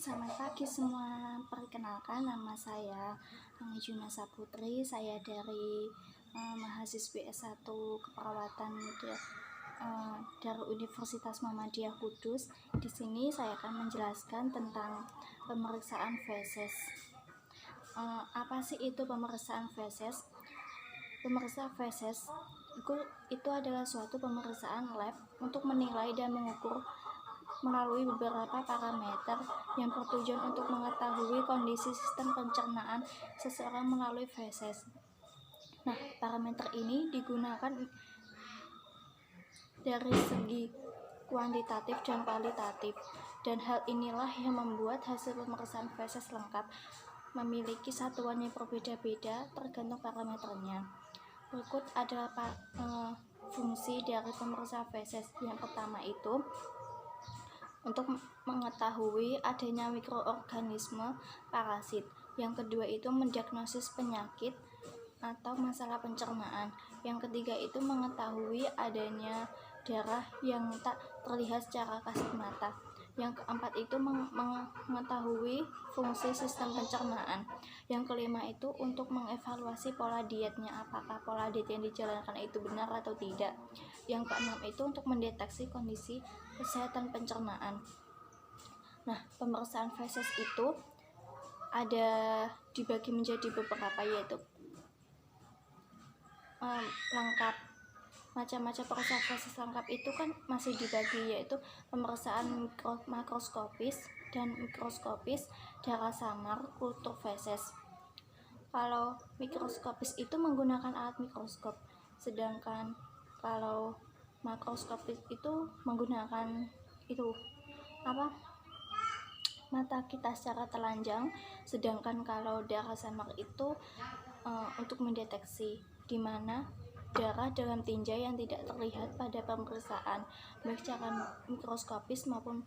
Selamat pagi semua, perkenalkan nama saya Juna Saputri. Saya dari mahasiswi S1 Keperawatan dari Universitas Muhammadiyah Kudus. Di sini saya akan menjelaskan tentang pemeriksaan feses. Apa sih itu pemeriksaan feses? Pemeriksaan feses itu adalah suatu pemeriksaan lab untuk menilai dan mengukur melalui beberapa parameter yang bertujuan untuk mengetahui kondisi sistem pencernaan seseorang melalui feses. Nah, parameter ini digunakan dari segi kuantitatif dan kualitatif, dan hal inilah yang membuat hasil pemeriksaan feses lengkap memiliki satuan yang berbeda-beda tergantung parameternya. Berikut adalah fungsi dari pemeriksaan feses. Yang pertama itu untuk mengetahui adanya mikroorganisme parasit. Yang kedua itu mendiagnosis penyakit atau masalah pencernaan. Yang ketiga itu mengetahui adanya darah yang tak terlihat secara kasat mata. Yang keempat itu mengetahui fungsi sistem pencernaan. Yang kelima itu untuk mengevaluasi pola dietnya, apakah pola diet yang dijalankan itu benar atau tidak. Yang keenam itu untuk mendeteksi kondisi kesehatan pencernaan. Nah, pemeriksaan feses itu ada dibagi menjadi beberapa, yaitu lengkap. Macam-macam pemeriksaan feses lengkap itu kan masih dibagi, yaitu pemeriksaan makroskopis dan mikroskopis, darah samar, kultur feses. Kalau mikroskopis itu menggunakan alat mikroskop, sedangkan kalau makroskopis itu menggunakan mata kita secara telanjang. Sedangkan kalau darah samar itu untuk mendeteksi di mana darah dalam tinja yang tidak terlihat pada pemeriksaan baik secara mikroskopis maupun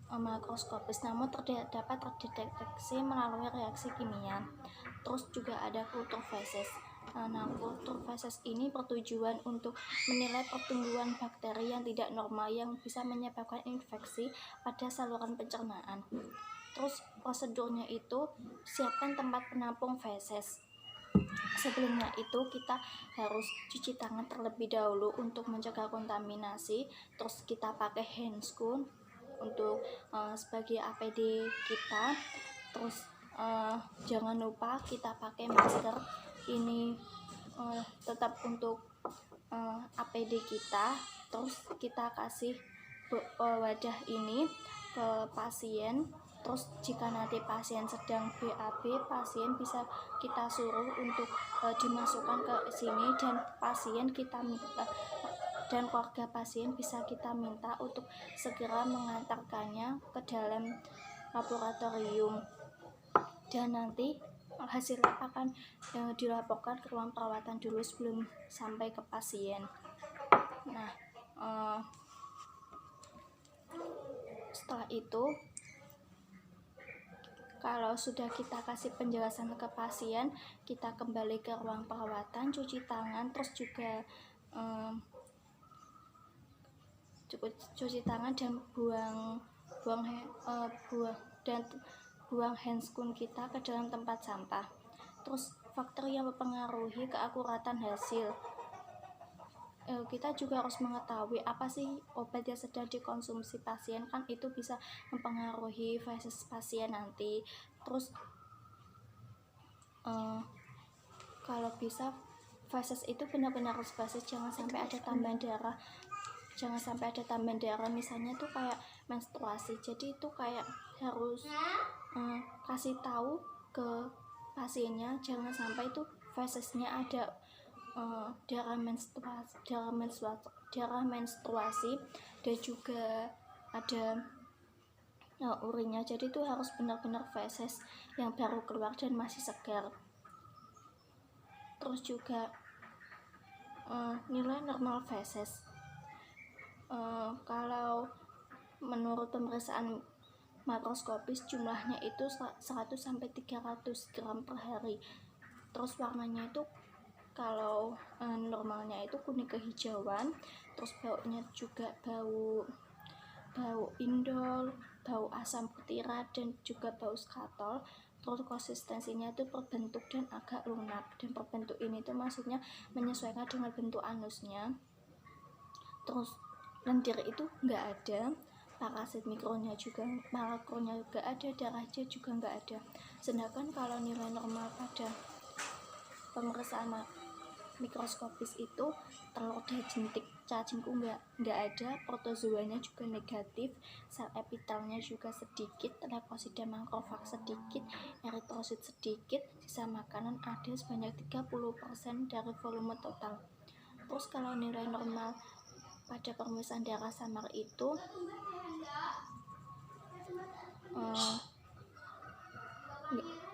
makroskopis, namun dapat terdeteksi melalui reaksi kimia. Terus juga ada kultur feses. Nah, kultur feses ini bertujuan untuk menilai pertumbuhan bakteri yang tidak normal yang bisa menyebabkan infeksi pada saluran pencernaan. Terus prosedurnya itu siapkan tempat penampung feses. Sebelumnya itu kita harus cuci tangan terlebih dahulu untuk mencegah kontaminasi. Terus kita pakai handscoon untuk sebagai APD kita. Terus jangan lupa kita pakai masker. Ini tetap untuk APD kita. Terus kita kasih wadah ini ke pasien. Terus jika nanti pasien sedang BAB, pasien bisa kita suruh untuk dimasukkan ke sini, dan pasien kita minta dan keluarga pasien bisa kita minta untuk segera mengantarkannya ke dalam laboratorium, dan nanti hasilnya akan dilaporkan ke ruang perawatan dulu sebelum sampai ke pasien. Nah, setelah itu kalau sudah kita kasih penjelasan ke pasien, kita kembali ke ruang perawatan, cuci tangan, terus juga cuci tangan dan buang handscoon kita ke dalam tempat sampah. Terus faktor yang mempengaruhi keakuratan hasil, kita juga harus mengetahui apa sih obat yang sedang dikonsumsi pasien, kan itu bisa mempengaruhi feses pasien nanti. Terus kalau bisa feses itu benar-benar harus basis, jangan sampai ada tambahan darah. Misalnya tuh kayak menstruasi, jadi itu kayak harus kasih tahu ke pasiennya, jangan sampai itu fesesnya ada darah menstruasi dan juga ada urinnya. Jadi itu harus benar-benar feses yang baru keluar dan masih segar. Terus juga nilai normal feses. Kalau menurut pemeriksaan makroskopis jumlahnya itu 100-300 gram per hari. Terus warnanya itu kalau normalnya itu kuning kehijauan. Terus baunya juga bau indol, bau asam butira dan juga bau skatol. Terus konsistensinya itu berbentuk dan agak lunak, dan berbentuk ini tuh maksudnya menyesuaikan dengan bentuk anusnya. Terus lendir itu nggak ada, parasit mikronya juga, makronya juga ada, darahnya juga nggak ada. Sedangkan kalau nilai normal pada pemeriksaan mikroskopis itu telur dan jentik cacingku nggak ada, protozoanya juga negatif, sel epitelnya juga sedikit, leukosit dan makrofag sedikit, eritrosit sedikit, sisa makanan ada sebanyak 30% dari volume total. Terus kalau nilai normal pada pemeriksaan darah samar itu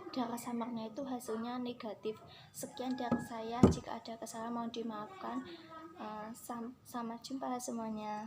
darah samarnya itu hasilnya negatif. Sekian dari saya, jika ada kesalahan mohon dimaafkan. Sampai jumpa semuanya.